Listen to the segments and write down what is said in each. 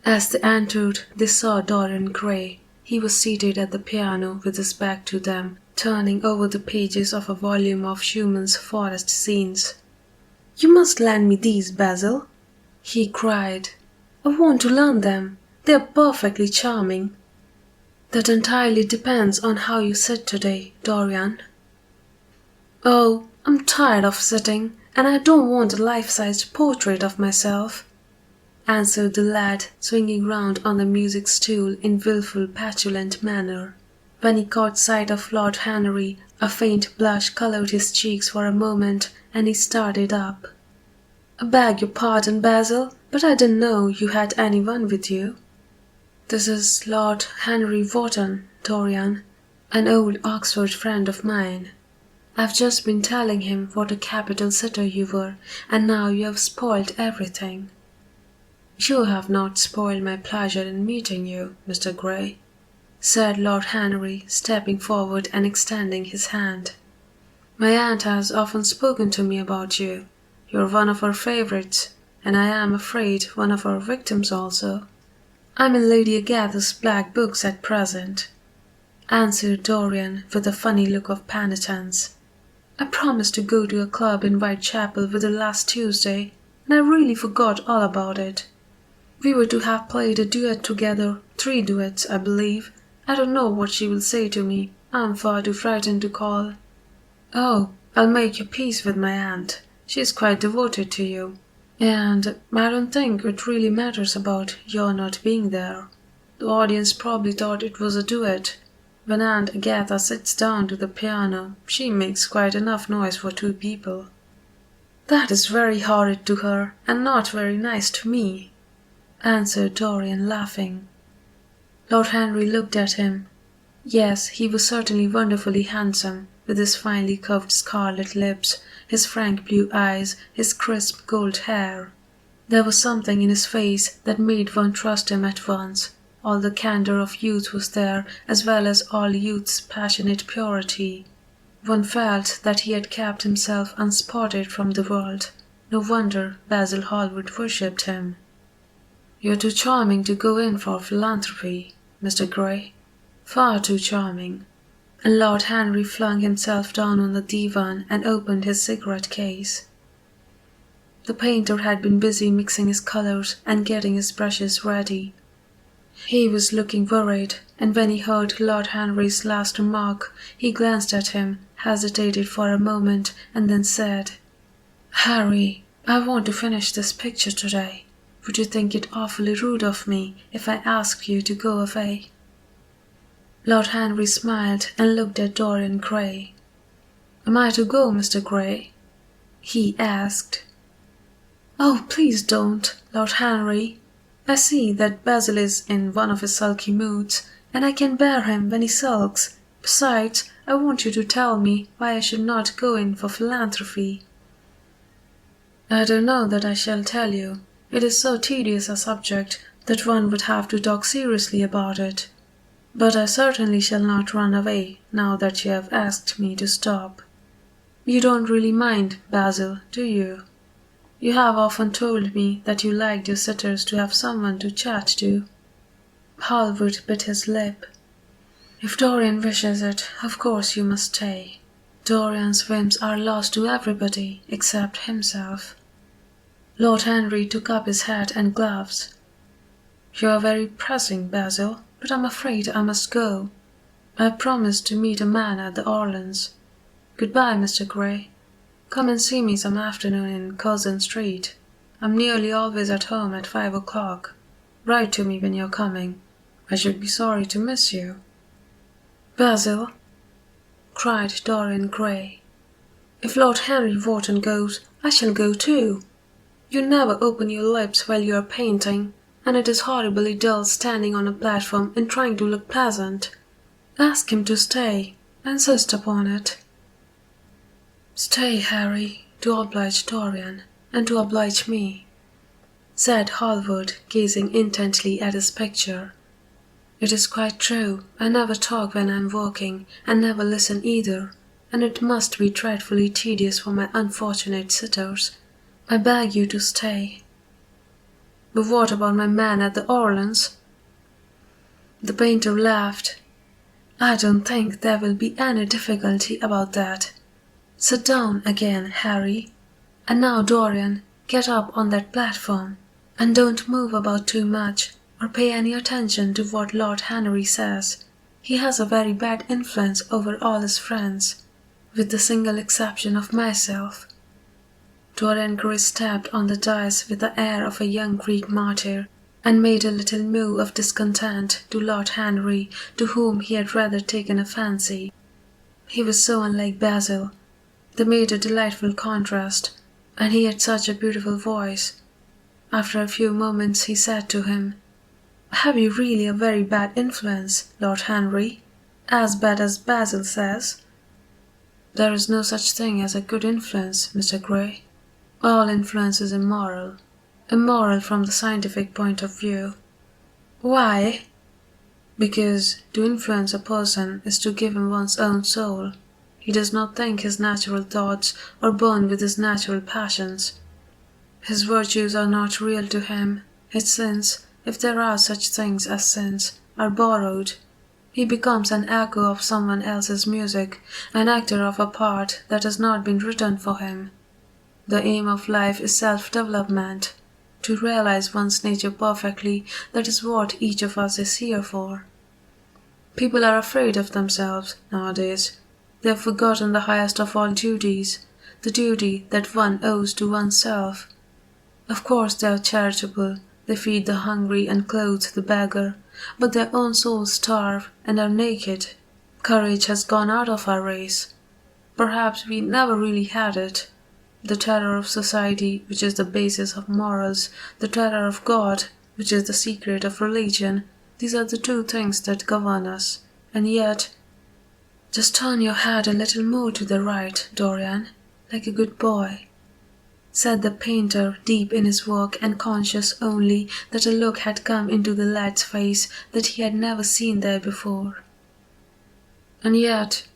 As they entered, they saw Dorian Gray. He was seated at the piano with his back to them, turning over the pages of a volume of Schumann's forest scenes. "You must lend me these, Basil," he cried. "I want to learn them. They are perfectly charming." "That entirely depends on how you sit today, Dorian." "Oh, I'm tired of sitting, and I don't want a life-sized portrait of myself," answered the lad, swinging round on the music stool in wilful, petulant manner. When he caught sight of Lord Henry, a faint blush coloured his cheeks for a moment, and he started up. "I beg your pardon, Basil, but I didn't know you had anyone with you." "This is Lord Henry Wotton, Dorian, an old Oxford friend of mine. I've just been telling him what a capital sitter you were, and now you have spoiled everything." "You have not spoiled my pleasure in meeting you, Mr. Gray," said Lord Henry, stepping forward and extending his hand. "My aunt has often spoken to me about you. You're one of her favourites, and I am afraid one of her victims also." "I'm in Lady Agatha's black books at present," answered Dorian with a funny look of penitence. "I promised to go to a club in Whitechapel with her last Tuesday, and I really forgot all about it. We were to have played a duet together, 3 duets, I believe. I don't know what she will say to me. I'm far too frightened to call." "Oh, I'll make your peace with my aunt. She is quite devoted to you. And I don't think it really matters about your not being there. The audience probably thought it was a duet. When Aunt Agatha sits down to the piano, she makes quite enough noise for 2 people." "That is very horrid to her, and not very nice to me," answered Dorian, laughing. Lord Henry looked at him. Yes, he was certainly wonderfully handsome, with his finely curved scarlet lips, his frank blue eyes, his crisp gold hair. There was something in his face that made one trust him at once. All the candour of youth was there, as well as all youth's passionate purity. One felt that he had kept himself unspotted from the world. No wonder Basil Hallward worshipped him. "You're too charming to go in for philanthropy, Mr. Gray. Far too charming." And Lord Henry flung himself down on the divan and opened his cigarette case. The painter had been busy mixing his colours and getting his brushes ready. He was looking worried, and when he heard Lord Henry's last remark, he glanced at him, hesitated for a moment, and then said, "Harry, I want to finish this picture today. Would you think it awfully rude of me if I asked you to go away?" Lord Henry smiled and looked at Dorian Gray. "Am I to go, Mr. Gray?" he asked. "Oh, please don't, Lord Henry. I see that Basil is in one of his sulky moods, and I can bear him when he sulks. Besides, I want you to tell me why I should not go in for philanthropy." "I don't know that I shall tell you. It is so tedious a subject that one would have to talk seriously about it. But I certainly shall not run away now that you have asked me to stop. You don't really mind, Basil, do you? You have often told me that you liked your sitters to have someone to chat to." Hallward bit his lip. "If Dorian wishes it, of course you must stay. Dorian's whims are lost to everybody except himself." Lord Henry took up his hat and gloves. "You are very pressing, Basil, but I'm afraid I must go. I promised to meet a man at the Orleans. Goodbye, Mr. Gray. Come and see me some afternoon in Curzon Street. I'm nearly always at home at 5 o'clock. Write to me when you're coming. I should be sorry to miss you." "Basil," cried Dorian Gray, "if Lord Henry Wotton goes, I shall go too. You never open your lips while you are painting, and it is horribly dull standing on a platform and trying to look pleasant. Ask him to stay. Insist upon it." "Stay, Harry, to oblige Dorian, and to oblige me," said Hallward, gazing intently at his picture. "It is quite true, I never talk when I am working, and never listen either, and it must be dreadfully tedious for my unfortunate sitters. I beg you to stay." But what about my man at the Orleans? The painter laughed. I don't think there will be any difficulty about that. Sit down again, Harry. And now, Dorian, get up on that platform, and don't move about too much, or pay any attention to what Lord Henry says. He has a very bad influence over all his friends, with the single exception of myself. Dorian Gray stepped on the dais with the air of a young Greek martyr, and made a little moue of discontent to Lord Henry, to whom he had rather taken a fancy. He was so unlike Basil. They made a delightful contrast, and he had such a beautiful voice. After a few moments he said to him, "Have you really a very bad influence, Lord Henry? As bad as Basil says?" "There is no such thing as a good influence, Mr. Gray. All influence is immoral. Immoral from the scientific point of view." "Why?" "Because to influence a person is to give him one's own soul. He does not think his natural thoughts or burn with his natural passions. His virtues are not real to him. His sins, if there are such things as sins, are borrowed. He becomes an echo of someone else's music, an actor of a part that has not been written for him. The aim of life is self-development. To realize one's nature perfectly, that is what each of us is here for. People are afraid of themselves nowadays. They have forgotten the highest of all duties, the duty that one owes to oneself. Of course they are charitable, they feed the hungry and clothe the beggar, but their own souls starve and are naked. Courage has gone out of our race. Perhaps we never really had it. The terror of society, which is the basis of morals, the terror of God, which is the secret of religion, these are the two things that govern us. And yet, just turn your head a little more to the right, Dorian, like a good boy," said the painter, deep in his work and conscious only that a look had come into the lad's face that he had never seen there before. "And yet,"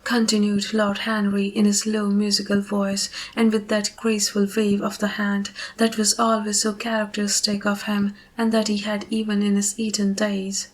continued Lord Henry in his low musical voice and with that graceful wave of the hand that was always so characteristic of him and that he had even in his Eton days,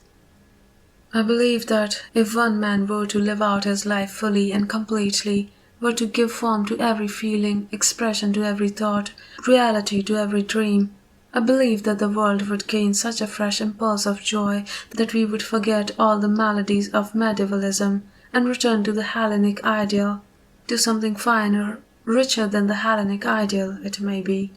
"I believe that if one man were to live out his life fully and completely, were to give form to every feeling, expression to every thought, reality to every dream, I believe that the world would gain such a fresh impulse of joy that we would forget all the maladies of medievalism and return to the Hellenic ideal, to something finer, richer than the Hellenic ideal, it may be.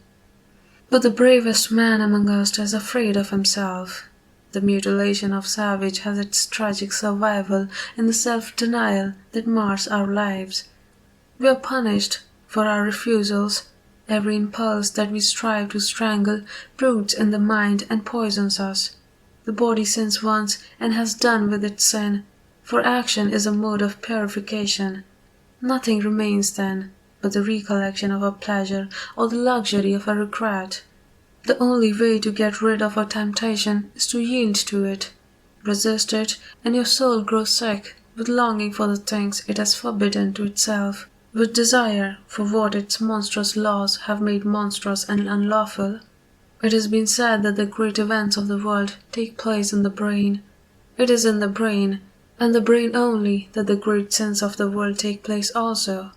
But the bravest man among us is afraid of himself. The mutilation of savage has its tragic survival in the self-denial that mars our lives. We are punished for our refusals. Every impulse that we strive to strangle broods in the mind and poisons us. The body sins once and has done with its sin, for action is a mode of purification. Nothing remains then but the recollection of a pleasure or the luxury of a regret. The only way to get rid of a temptation is to yield to it. Resist it, and your soul grows sick with longing for the things it has forbidden to itself, with desire for what its monstrous laws have made monstrous and unlawful. It has been said that the great events of the world take place in the brain. It is in the brain, and the brain only, that the great sins of the world take place also.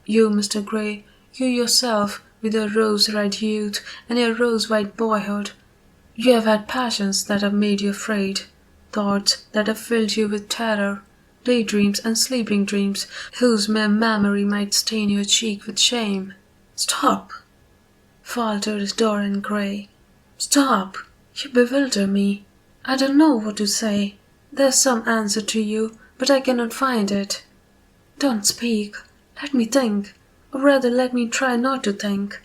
You, Mr. Gray, you yourself, with your rose-red youth and your rose-white boyhood, you have had passions that have made you afraid, thoughts that have filled you with terror, daydreams and sleeping dreams whose mere memory might stain your cheek with shame. "Stop!" faltered Dorian Gray. "Stop! You bewilder me. I don't know what to say. There's some answer to you, but I cannot find it. Don't speak. Let me think, or rather let me try not to think."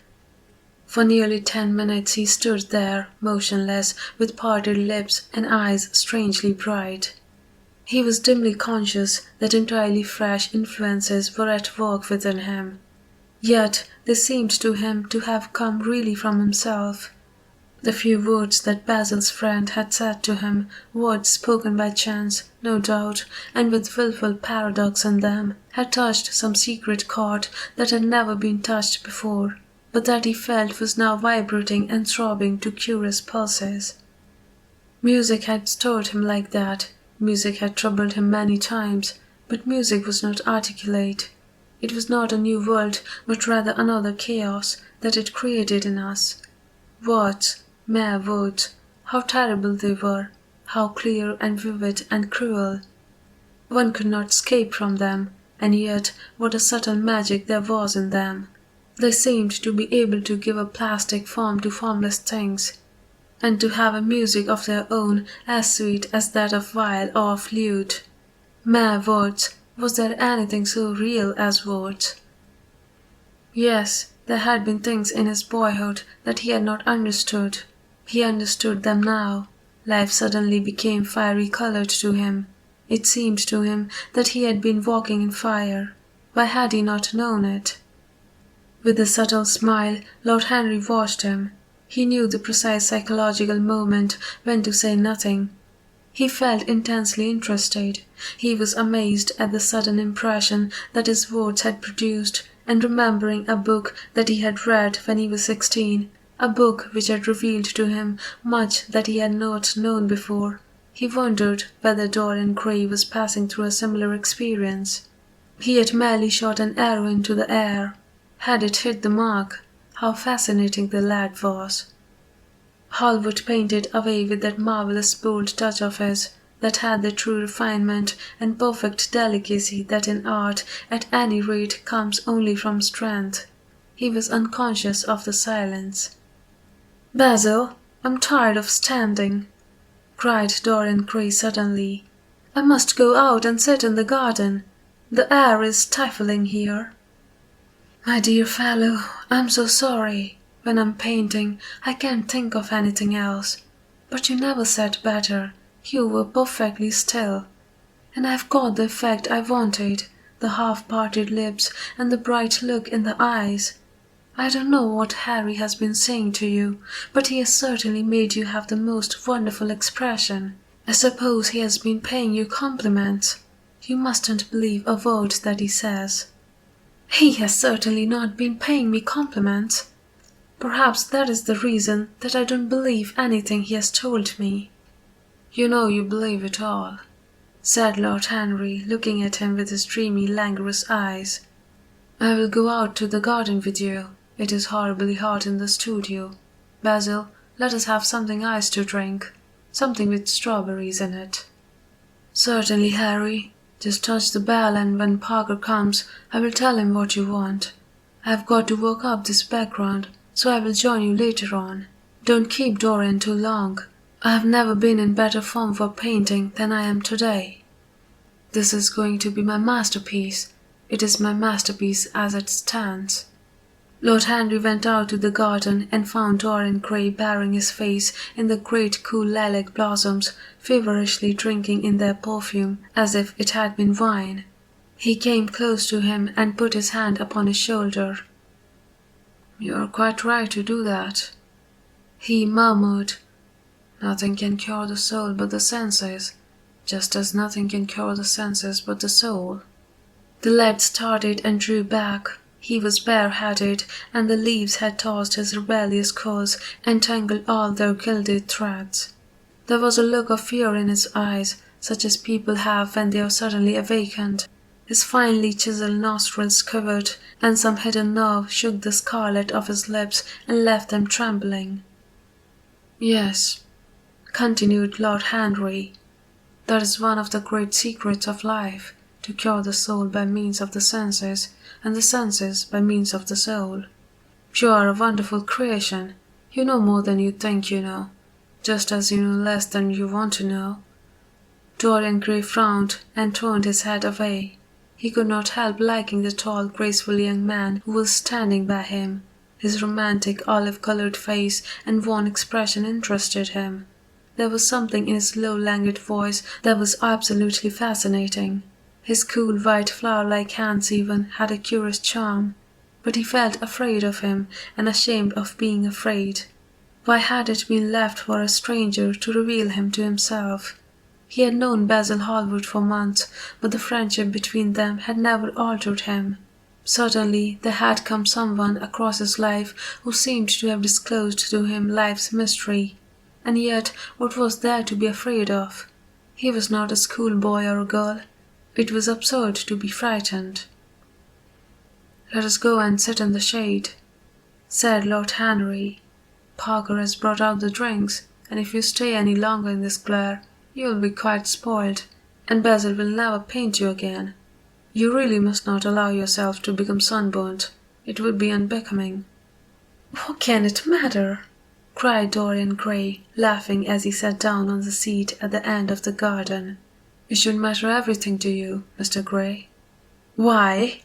For nearly 10 minutes he stood there, motionless, with parted lips and eyes strangely bright. He was dimly conscious that entirely fresh influences were at work within him. Yet they seemed to him to have come really from himself. The few words that Basil's friend had said to him, words spoken by chance, no doubt, and with wilful paradox in them, had touched some secret chord that had never been touched before, but that he felt was now vibrating and throbbing to curious pulses. Music had stirred him like that. Music had troubled him many times, but music was not articulate. It was not a new world, but rather another chaos that it created in us. Words, mere words, how terrible they were, how clear and vivid and cruel. One could not escape from them, and yet what a subtle magic there was in them. They seemed to be able to give a plastic form to formless things, and to have a music of their own as sweet as that of viol or of lute. Mere words, was there anything so real as words? Yes, there had been things in his boyhood that he had not understood. He understood them now. Life suddenly became fiery-colored to him. It seemed to him that he had been walking in fire. Why had he not known it? With a subtle smile, Lord Henry watched him. He knew the precise psychological moment when to say nothing. He felt intensely interested. He was amazed at the sudden impression that his words had produced, and remembering a book that he had read when he was 16, a book which had revealed to him much that he had not known before, he wondered whether Dorian Gray was passing through a similar experience. He had merely shot an arrow into the air. Had it hit the mark? How fascinating the lad was. Hallward painted away with that marvellous bold touch of his, that had the true refinement and perfect delicacy that in art at any rate comes only from strength. He was unconscious of the silence. "Basil, I'm tired of standing," cried Dorian Gray suddenly. "I must go out and sit in the garden. The air is stifling here." "My dear fellow, I'm so sorry. When I'm painting, I can't think of anything else. But you never said better. You were perfectly still. And I've got the effect I wanted, the half-parted lips and the bright look in the eyes. I don't know what Harry has been saying to you, but he has certainly made you have the most wonderful expression. I suppose he has been paying you compliments. You mustn't believe a word that he says." "He has certainly not been paying me compliments. Perhaps that is the reason that I don't believe anything he has told me." "You know you believe it all," said Lord Henry, looking at him with his dreamy, languorous eyes. "I will go out to the garden with you. It is horribly hot in the studio. Basil, let us have something iced to drink, something with strawberries in it." "Certainly, Harry. Just touch the bell, and when Parker comes, I will tell him what you want. I have got to work up this background, so I will join you later on. Don't keep Dorian too long. I have never been in better form for painting than I am today. This is going to be my masterpiece. It is my masterpiece as it stands." Lord Henry went out to the garden and found Dorian Gray burying his face in the great cool lilac blossoms, feverishly drinking in their perfume as if it had been wine. He came close to him and put his hand upon his shoulder. "You are quite right to do that," he murmured. "Nothing can cure the soul but the senses, just as nothing can cure the senses but the soul." The lad started and drew back. He was bareheaded, and the leaves had tossed his rebellious curls and tangled all their gilded threads. There was a look of fear in his eyes, such as people have when they are suddenly awakened. His finely chiseled nostrils quivered, and some hidden nerve shook the scarlet of his lips and left them trembling. "Yes," continued Lord Henry, "that is one of the great secrets of life, to cure the soul by means of the senses, and the senses by means of the soul. You are a wonderful creation. You know more than you think you know, just as you know less than you want to know." Dorian Gray frowned and turned his head away. He could not help liking the tall, graceful young man who was standing by him. His romantic, olive-colored face and worn expression interested him. There was something in his low, languid voice that was absolutely fascinating. His cool, white, flower-like hands even had a curious charm. But he felt afraid of him and ashamed of being afraid. Why had it been left for a stranger to reveal him to himself? He had known Basil Hallward for months, but the friendship between them had never altered him. Certainly there had come someone across his life who seemed to have disclosed to him life's mystery. And yet what was there to be afraid of? He was not a schoolboy or a girl. It was absurd to be frightened. "Let us go and sit in the shade," said Lord Henry. "Parker has brought out the drinks, and if you stay any longer in this glare, you will be quite spoiled, and Basil will never paint you again. You really must not allow yourself to become sunburnt. It would be unbecoming." "What can it matter?" cried Dorian Gray, laughing as he sat down on the seat at the end of the garden. "It should matter everything to you, Mr. Gray." "Why?"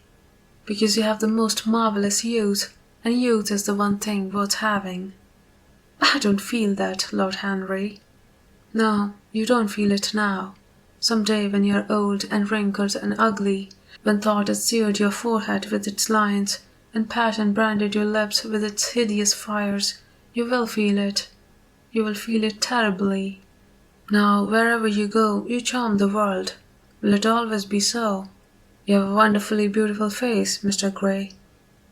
"Because you have the most marvelous youth, and youth is the one thing worth having." "I don't feel that, Lord Henry." "No, you don't feel it now. Some day when you're old and wrinkled and ugly, when thought has seared your forehead with its lines, and passion branded your lips with its hideous fires, you will feel it. You will feel it terribly. Now, wherever you go, you charm the world. Will it always be so? You have a wonderfully beautiful face, Mr. Gray.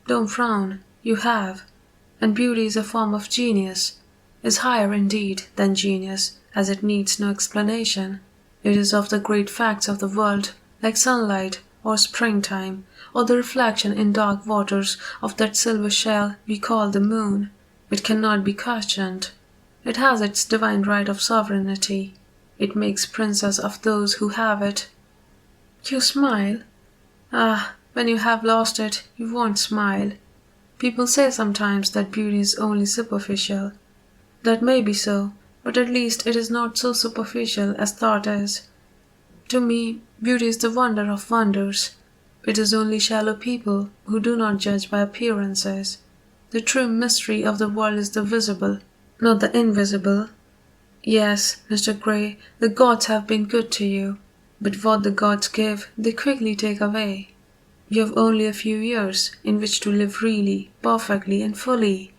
Don't frown. You have. And beauty is a form of genius, is higher indeed than genius, as it needs no explanation. It is of the great facts of the world, like sunlight, or springtime, or the reflection in dark waters of that silver shell we call the moon. It cannot be questioned. It has its divine right of sovereignty. It makes princes of those who have it. You smile? Ah, when you have lost it, you won't smile. People say sometimes that beauty is only superficial. That may be so, but at least it is not so superficial as thought is. To me, beauty is the wonder of wonders. It is only shallow people who do not judge by appearances. The true mystery of the world is the visible, not the invisible. Yes, Mr. Gray, the gods have been good to you, but what the gods give, they quickly take away. You have only a few years in which to live really, perfectly, and fully.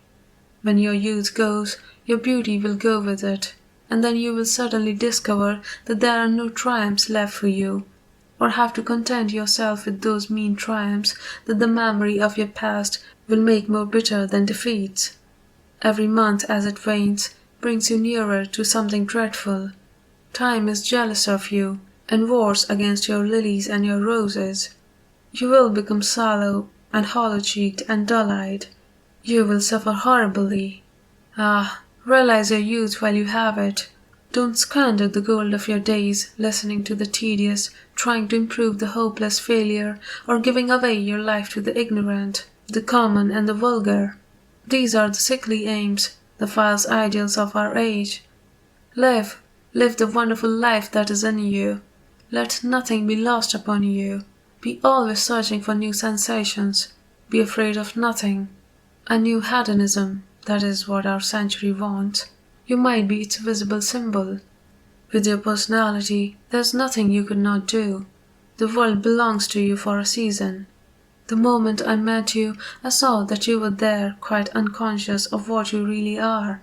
When your youth goes, your beauty will go with it, and then you will suddenly discover that there are no triumphs left for you, or have to content yourself with those mean triumphs that the memory of your past will make more bitter than defeats. Every month as it wanes brings you nearer to something dreadful. Time is jealous of you, and wars against your lilies and your roses. You will become sallow and hollow-cheeked and dull-eyed. You will suffer horribly. Ah, realize your youth while you have it. Don't squander the gold of your days listening to the tedious, trying to improve the hopeless failure, or giving away your life to the ignorant, the common and the vulgar. These are the sickly aims, the false ideals of our age. Live the wonderful life that is in you. Let nothing be lost upon you. Be always searching for new sensations. Be afraid of nothing. A new hedonism, that is what our century wants. You might be its visible symbol. With your personality, there's nothing you could not do. The world belongs to you for a season. The moment I met you, I saw that you were there quite unconscious of what you really are,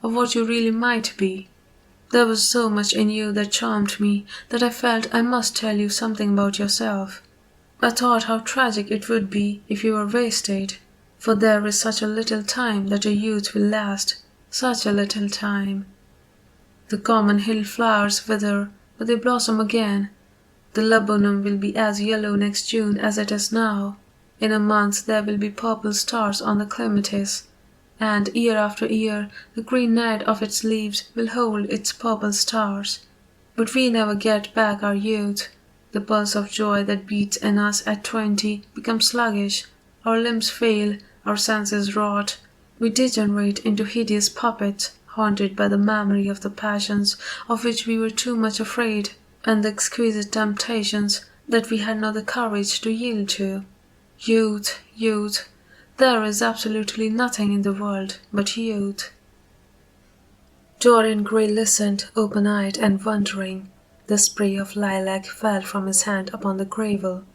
of what you really might be. There was so much in you that charmed me that I felt I must tell you something about yourself. I thought how tragic it would be if you were wasted, for there is such a little time that your youth will last, such a little time. The common hill flowers wither, but they blossom again. The laburnum will be as yellow next June as it is now. In a month there will be purple stars on the clematis, and year after year the green net of its leaves will hold its purple stars. But we never get back our youth. The pulse of joy that beats in us at 20 becomes sluggish, our limbs fail, our senses rot. We degenerate into hideous puppets, haunted by the memory of the passions of which we were too much afraid, and the exquisite temptations that we had not the courage to yield to. Youth, youth, there is absolutely nothing in the world but youth. Dorian Gray listened, open-eyed and wondering. The spray of lilac fell from his hand upon the gravel.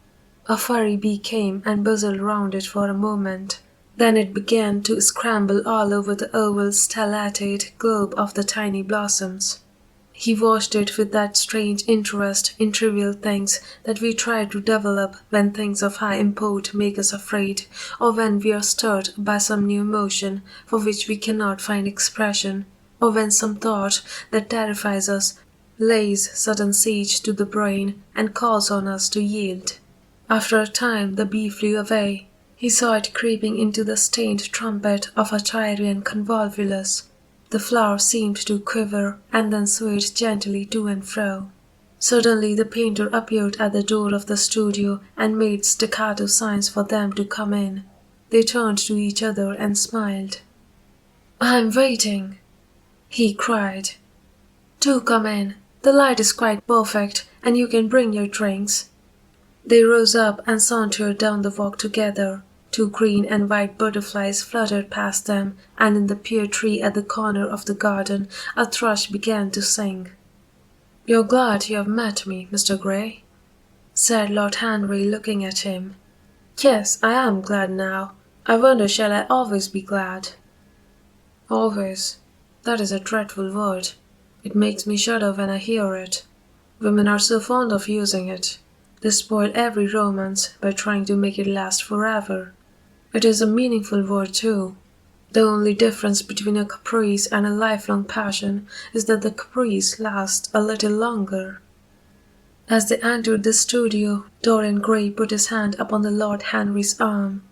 A furry bee came and buzzed round it for a moment. Then it began to scramble all over the oval stellated globe of the tiny blossoms. He watched it with that strange interest in trivial things that we try to develop when things of high import make us afraid, or when we are stirred by some new emotion for which we cannot find expression, or when some thought that terrifies us lays sudden siege to the brain and calls on us to yield. After a time the bee flew away. He saw it creeping into the stained trumpet of a Tyrian convolvulus. The flower seemed to quiver and then swayed gently to and fro. Suddenly the painter appeared at the door of the studio and made staccato signs for them to come in. They turned to each other and smiled. "I'm waiting," he cried. "Do come in. The light is quite perfect, and you can bring your drinks." They rose up and sauntered down the walk together. Two green and white butterflies fluttered past them, and in the pear tree at the corner of the garden a thrush began to sing. "You're glad you have met me, Mr. Gray?" said Lord Henry, looking at him. "Yes, I am glad now. I wonder shall I always be glad?" "Always. That is a dreadful word. It makes me shudder when I hear it. Women are so fond of using it. They spoil every romance by trying to make it last forever. It is a meaningful word too. The only difference between a caprice and a lifelong passion is that the caprice lasts a little longer." As they entered the studio, Dorian Gray put his hand upon the Lord Henry's arm.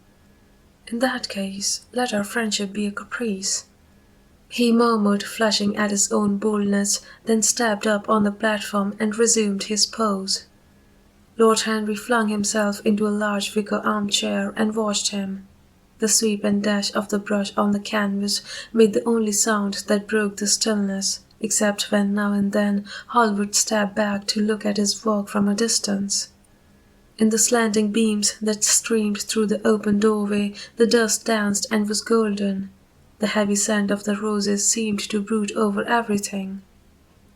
"In that case, let our friendship be a caprice," he murmured, flushing at his own boldness, then stepped up on the platform and resumed his pose. Lord Henry flung himself into a large wicker armchair and watched him. The sweep and dash of the brush on the canvas made the only sound that broke the stillness, except when now and then Hallward stepped back to look at his work from a distance. In the slanting beams that streamed through the open doorway, the dust danced and was golden. The heavy scent of the roses seemed to brood over everything.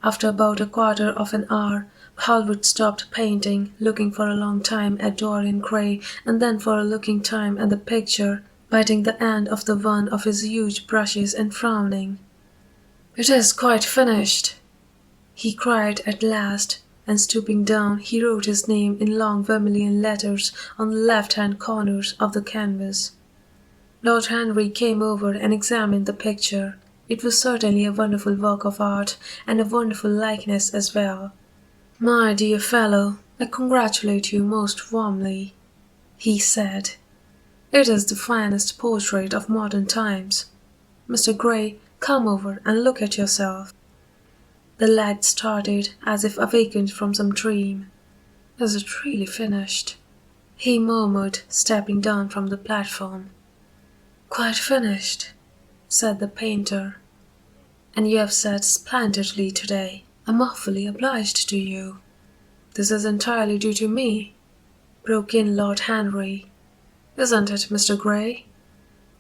After about a quarter of an hour, Hallward stopped painting, looking for a long time at Dorian Gray and then for a looking time at the picture, biting the end of the one of his huge brushes and frowning. "It is quite finished," he cried at last, and stooping down he wrote his name in long vermilion letters on the left-hand corners of the canvas. Lord Henry came over and examined the picture. It was certainly a wonderful work of art, and a wonderful likeness as well. "My dear fellow, I congratulate you most warmly," he said. "It is the finest portrait of modern times. Mr. Gray, come over and look at yourself." The lad started as if awakened from some dream. "Is it really finished?" he murmured, stepping down from the platform. "Quite finished," said the painter. "And you have sat splendidly today. I'm awfully obliged to you." "This is entirely due to me," broke in Lord Henry. "Isn't it, Mr. Gray?"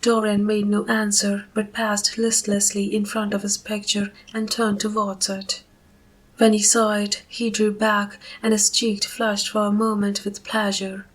Dorian made no answer, but passed listlessly in front of his picture and turned towards it. When he saw it, he drew back, and his cheek flushed for a moment with pleasure.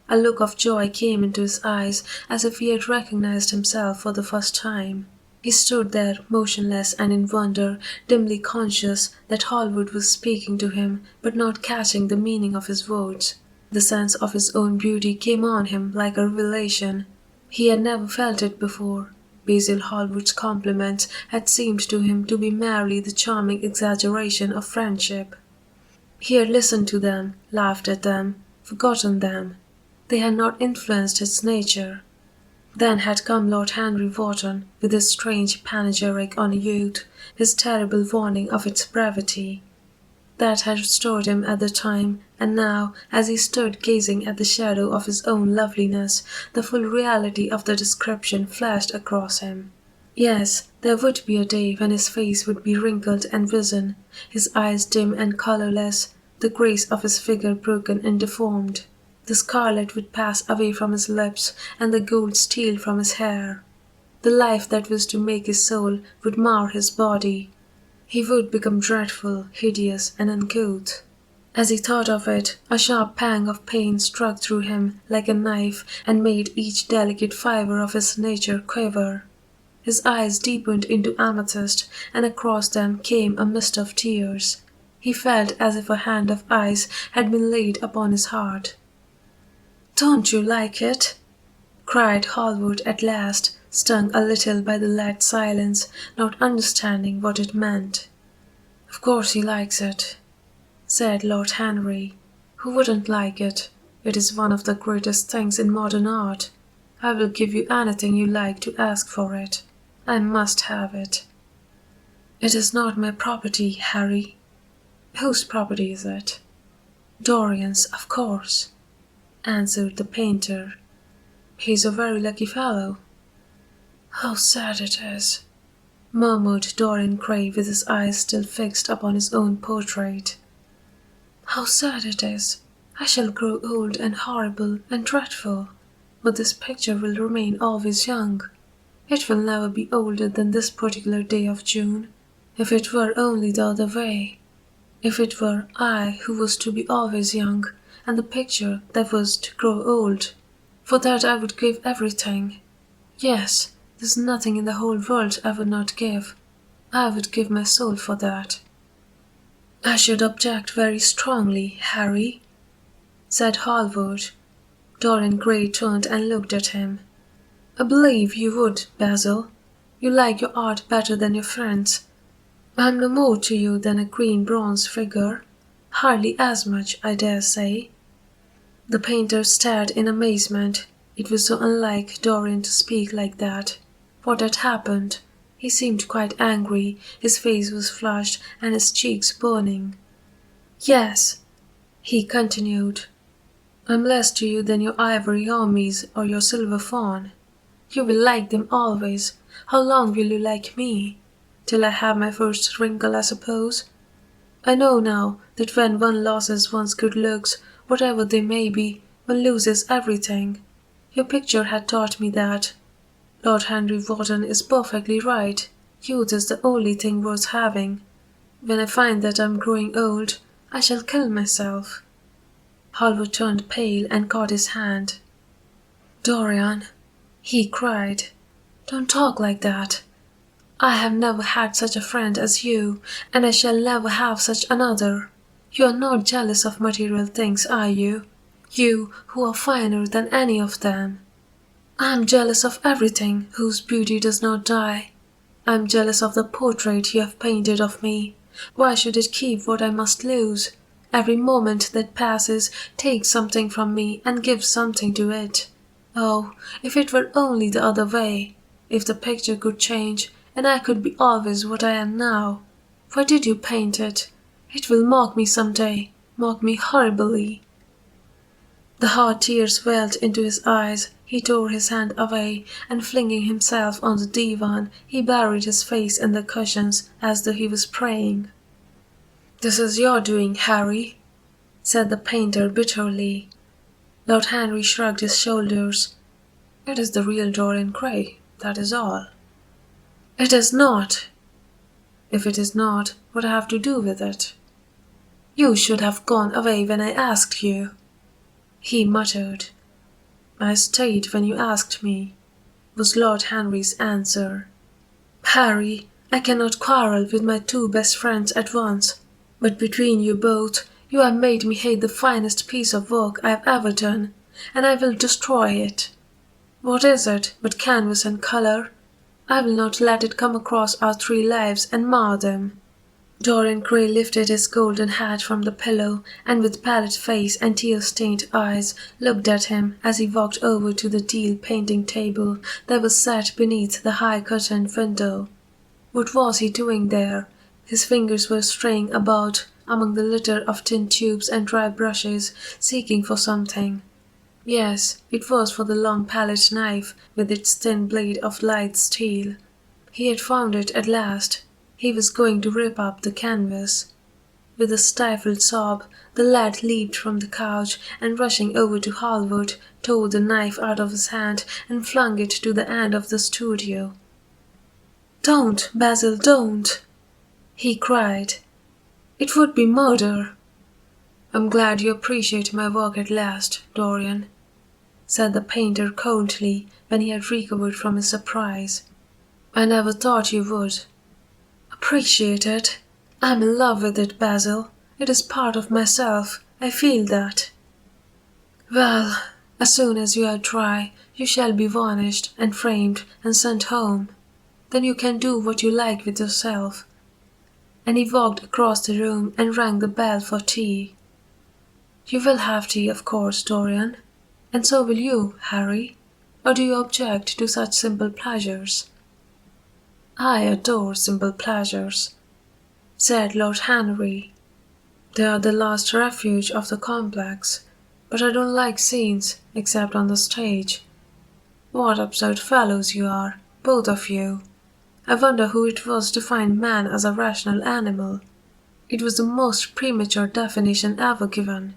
A look of joy came into his eyes, as if he had recognized himself for the first time. He stood there motionless and in wonder, dimly conscious that Hallward was speaking to him, but not catching the meaning of his words. The sense of his own beauty came on him like a revelation. He had never felt it before. Basil Hallward's compliments had seemed to him to be merely the charming exaggeration of friendship. He had listened to them, laughed at them, forgotten them. They had not influenced his nature. Then had come Lord Henry Wotton, with his strange panegyric on youth, his terrible warning of its brevity. That had restored him at the time, and now, as he stood gazing at the shadow of his own loveliness, the full reality of the description flashed across him. Yes, there would be a day when his face would be wrinkled and wizen, his eyes dim and colourless, the grace of his figure broken and deformed. The scarlet would pass away from his lips, and the gold steal from his hair. The life that was to make his soul would mar his body. He would become dreadful, hideous, and uncouth. As he thought of it, a sharp pang of pain struck through him like a knife and made each delicate fibre of his nature quiver. His eyes deepened into amethyst, and across them came a mist of tears. He felt as if a hand of ice had been laid upon his heart. "Don't you like it?" cried Hallward at last, stung a little by the lad's silence, not understanding what it meant. "Of course he likes it," said Lord Henry. "Who wouldn't like it? It is one of the greatest things in modern art. I will give you anything you like to ask for it. I must have it." "It is not my property, Harry." "Whose property is it?" "Dorian's, of course," answered the painter. "He's a very lucky fellow." "How sad it is," murmured Dorian Gray with his eyes still fixed upon his own portrait. "How sad it is. I shall grow old and horrible and dreadful, but this picture will remain always young. It will never be older than this particular day of June. If it were only the other way. If it were I who was to be always young, and the picture that was to grow old. For that I would give everything. Yes, there's nothing in the whole world I would not give. I would give my soul for that." "I should object very strongly, Harry," said Hallward. Dorian Gray turned and looked at him. "I believe you would, Basil. You like your art better than your friends. I'm no more to you than a green bronze figure. Hardly as much, I dare say." The painter stared in amazement. It was so unlike Dorian to speak like that. What had happened? He seemed quite angry, his face was flushed and his cheeks burning. "Yes," he continued, "I'm less to you than your ivory armies or your silver fawn. You will like them always. How long will you like me? Till I have my first wrinkle, I suppose. I know now that when one loses one's good looks, whatever they may be, one loses everything. Your picture had taught me that. Lord Henry Wotton is perfectly right. Youth is the only thing worth having. When I find that I'm growing old, I shall kill myself." Hallward turned pale and caught his hand. "Dorian," he cried, "don't talk like that. I have never had such a friend as you, and I shall never have such another. You are not jealous of material things, are you? You who are finer than any of them. I am jealous of everything whose beauty does not die. I am jealous of the portrait you have painted of me. Why should it keep what I must lose? Every moment that passes takes something from me and gives something to it. Oh, if it were only the other way! If the picture could change, and I could be always what I am now. Why did you paint it? It will mock me some day, mock me horribly." The hot tears welled into his eyes. He tore his hand away, and flinging himself on the divan, he buried his face in the cushions as though he was praying. "This is your doing, Harry," said the painter bitterly. Lord Henry shrugged his shoulders. "It is the real Dorian Gray, that is all." "It is not." "If it is not, what I have to do with it?" "You should have gone away when I asked you," he muttered. "I stayed when you asked me," was Lord Henry's answer. "Harry, I cannot quarrel with my two best friends at once, but between you both, you have made me hate the finest piece of work I have ever done, and I will destroy it. What is it but canvas and colour? I will not let it come across our three lives and mar them." Dorian Gray lifted his golden hat from the pillow, and with pallid face and tear-stained eyes looked at him as he walked over to the deal painting table that was set beneath the high-curtained window. What was he doing there? His fingers were straying about among the litter of tin tubes and dry brushes, seeking for something. Yes, it was for the long palette knife with its thin blade of light steel. He had found it at last. He was going to rip up the canvas. With a stifled sob, the lad leaped from the couch and rushing over to Hallward, tore the knife out of his hand and flung it to the end of the studio. "Don't, Basil, don't!" he cried. "It would be murder." "I'm glad you appreciate my work at last, Dorian," said the painter coldly when he had recovered from his surprise. I never thought you would. Appreciate it. I'm in love with it, Basil. It is part of myself. I feel that. Well, as soon as you are dry, you shall be varnished and framed and sent home. Then you can do what you like with yourself. And he walked across the room and rang the bell for tea. You will have tea, of course, Dorian. And so will you, Harry. Or do you object to such simple pleasures? I adore simple pleasures, said Lord Henry. They are the last refuge of the complex, but I don't like scenes except on the stage. What absurd fellows you are, both of you. I wonder who it was defined man as a rational animal. It was the most premature definition ever given.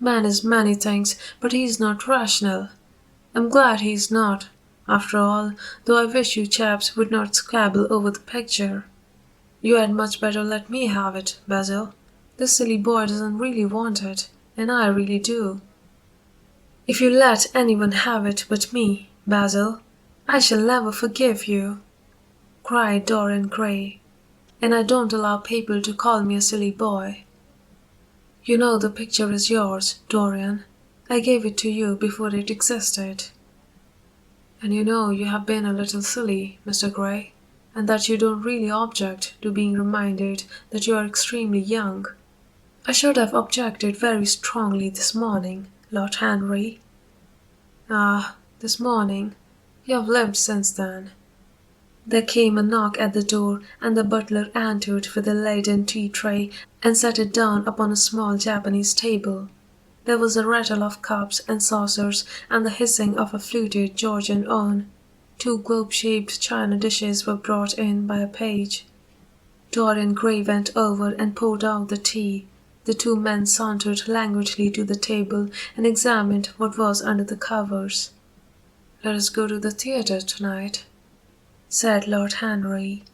Man is many things, but he is not rational. I'm glad he is not, after all, though I wish you chaps would not squabble over the picture. You had much better let me have it, Basil. This silly boy doesn't really want it, and I really do. If you let anyone have it but me, Basil, I shall never forgive you, cried Dorian Gray, and I don't allow people to call me a silly boy. You know the picture is yours, Dorian. I gave it to you before it existed. And you know you have been a little silly, Mr. Gray, and that you don't really object to being reminded that you are extremely young. I should have objected very strongly this morning, Lord Henry. Ah, this morning. You have lived since then. There came a knock at the door, and the butler entered with a laden tea tray and set it down upon a small Japanese table. There was a rattle of cups and saucers and the hissing of a fluted Georgian urn. 2 globe-shaped china dishes were brought in by a page. Dorian Gray went over and poured out the tea. The 2 men sauntered languidly to the table and examined what was under the covers. "Let us go to the theatre tonight," said Lord Henry.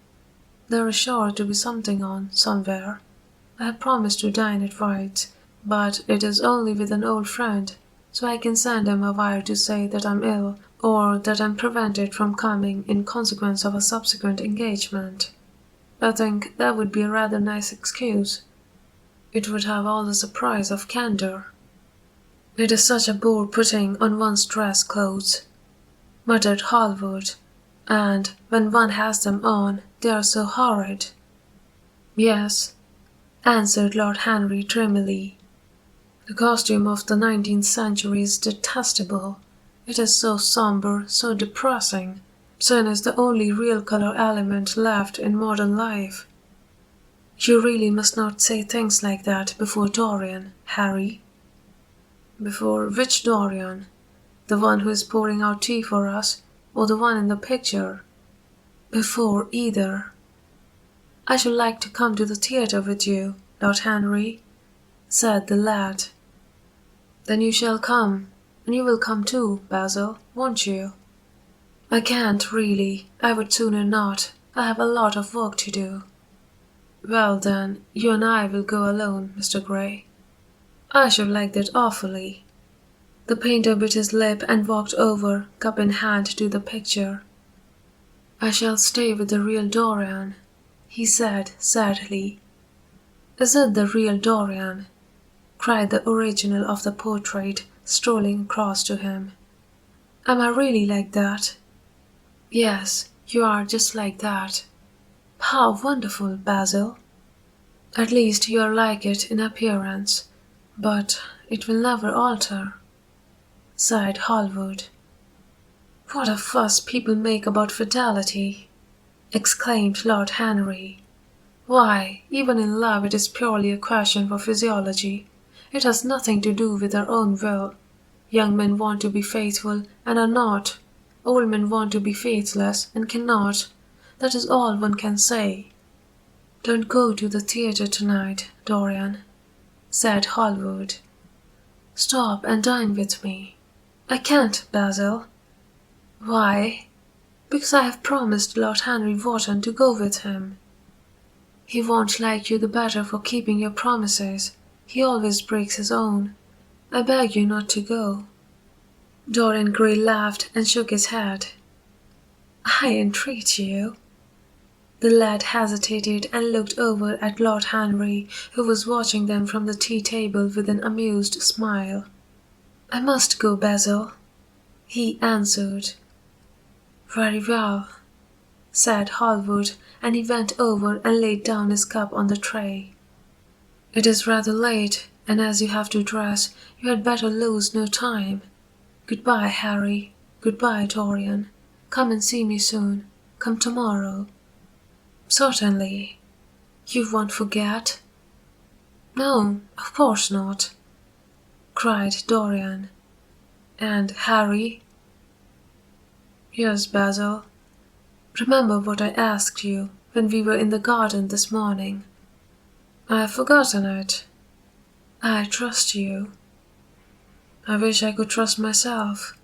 "There is sure to be something on, somewhere. I have promised to dine at White's, but it is only with an old friend, so I can send him a wire to say that I'm ill, or that I'm prevented from coming in consequence of a subsequent engagement. I think that would be a rather nice excuse. It would have all the surprise of candour." "It is such a bore putting on one's dress clothes," muttered Hallward, "and when one has them on, they are so horrid." "Yes," answered Lord Henry dreamily. "The costume of the 19th century is detestable. It is so sombre, so depressing. Sin is the only real colour element left in modern life." "You really must not say things like that before Dorian, Harry." "Before which Dorian? The one who is pouring out tea for us, or the one in the picture?" "Before either." "I should like to come to the theatre with you, Lord Henry," said the lad. "Then you shall come, and you will come too, Basil, won't you?" "I can't, really. I would sooner not. I have a lot of work to do." "Well, then, you and I will go alone, Mr. Gray." "I should like that awfully." The painter bit his lip and walked over, cup in hand, to the picture. "I shall stay with the real Dorian," he said sadly. "Is it the real Dorian?" cried the original of the portrait, strolling across to him. "Am I really like that?" "Yes, you are just like that." "How wonderful, Basil!" "At least you are like it in appearance, but it will never alter," sighed Hallward. "What a fuss people make about fidelity!" exclaimed Lord Henry. "Why, even in love it is purely a question for physiology. It has nothing to do with our own will. Young men want to be faithful and are not. Old men want to be faithless and cannot. That is all one can say." "Don't go to the theatre tonight, Dorian," said Hallward. "Stop and dine with me." "I can't, Basil." "Why?" "Because I have promised Lord Henry Wotton to go with him." "He won't like you the better for keeping your promises. He always breaks his own. I beg you not to go." Dorian Gray laughed and shook his head. I entreat you." The lad hesitated and looked over at Lord Henry, who was watching them from the tea-table with an amused smile. "I must go, Basil," he answered. "Very well," said Hallward, and he went over and laid down his cup on the tray. "It is rather late, and as you have to dress, you had better lose no time. Goodbye, Harry. Goodbye, Dorian. Come and see me soon. Come tomorrow." "Certainly. You won't forget?" "No, of course not," cried Dorian. "And Harry?" "Yes, Basil. Remember what I asked you when we were in the garden this morning." "I have forgotten it." "I trust you." "I wish I could trust myself,"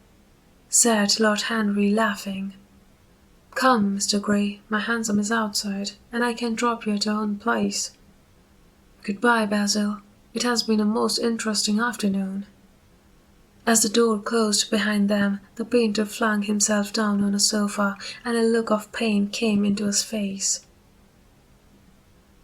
said Lord Henry, laughing. "Come, Mr. Gray, my hansom is outside, and I can drop you at your own place. Goodbye, Basil. It has been a most interesting afternoon." As the door closed behind them, the painter flung himself down on a sofa, and a look of pain came into his face.